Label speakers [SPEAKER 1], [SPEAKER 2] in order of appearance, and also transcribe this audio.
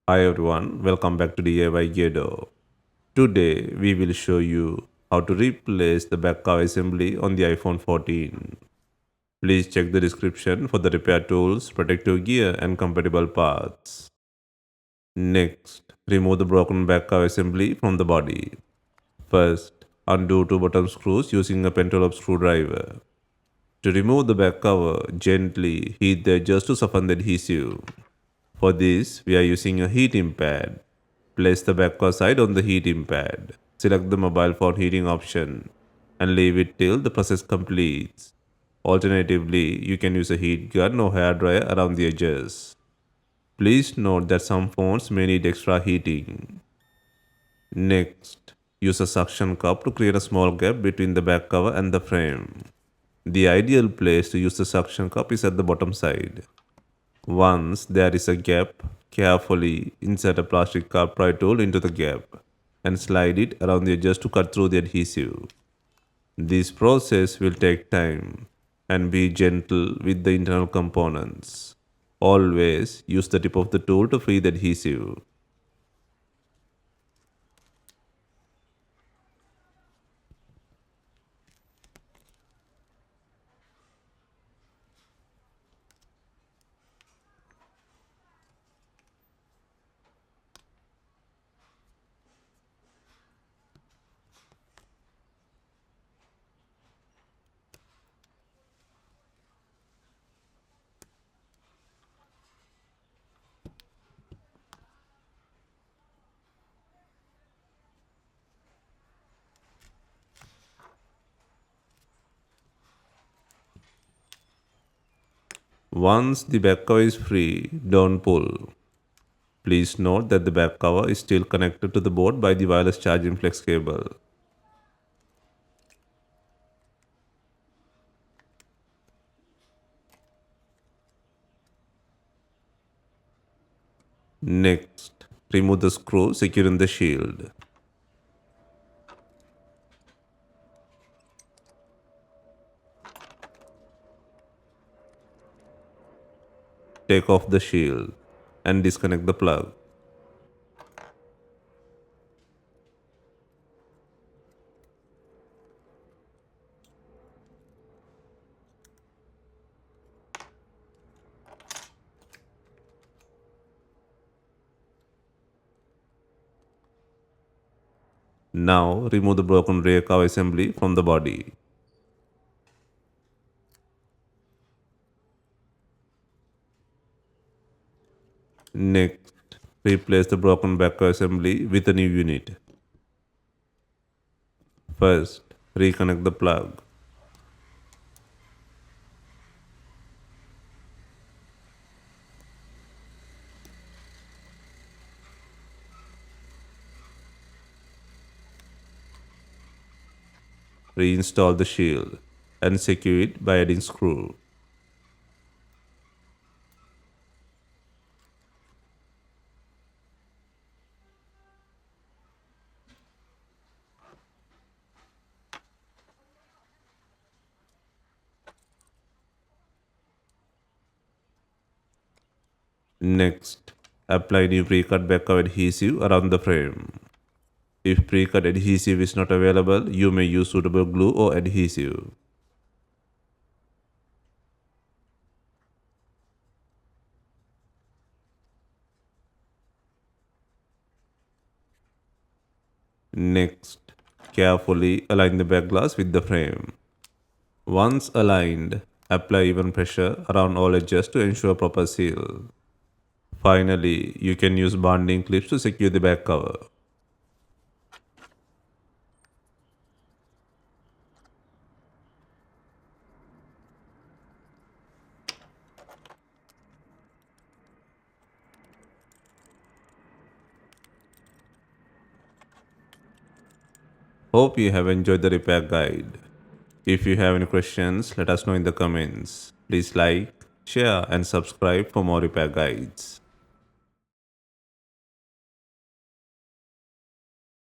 [SPEAKER 1] Hi everyone, welcome back to DYOR. Today we will show you how to replace the back cover assembly on the iPhone 14. Please check the description for the repair tools, protective gear and compatible parts. Next, remove the broken back cover assembly from the body. First, undo two bottom screws using a pentalobe screwdriver. To remove the back cover, gently heat the edges to soften the adhesive. For this, we are using a heating pad. Place the backward side on the heating pad. Select the mobile phone heating option and leave it till the process completes. Alternatively, you can use a heat gun or hair dryer around the edges. Please note that some phones may need extra heating. Next, use a suction cup to create a small gap between the back cover and the frame. The ideal place to use the suction cup is at the bottom side. Once there is a gap, carefully insert a plastic cup pry tool into the gap and slide it around the edges to cut through the adhesive. This process will take time and be gentle with the internal components. Always use the tip of the tool to free the adhesive. Once the back cover is free, don't pull. Please note that the back cover is still connected to the board by the wireless charging flex cable. Next, remove the screw securing the shield. Take off the shield and disconnect the plug. Now remove the broken rear cover assembly from the body. Next, replace the broken back cover assembly with a new unit. First, reconnect the plug. Reinstall the shield and secure it by adding screw. Next, apply new pre-cut back cover adhesive around the frame. If pre-cut adhesive is not available, you may use suitable glue or adhesive. Next, carefully align the back glass with the frame. Once aligned, apply even pressure around all edges to ensure proper seal. Finally, you can use bonding clips to secure the back cover. Hope you have enjoyed the repair guide. If you have any questions, let us know in the comments. Please like, share and subscribe for more repair guides.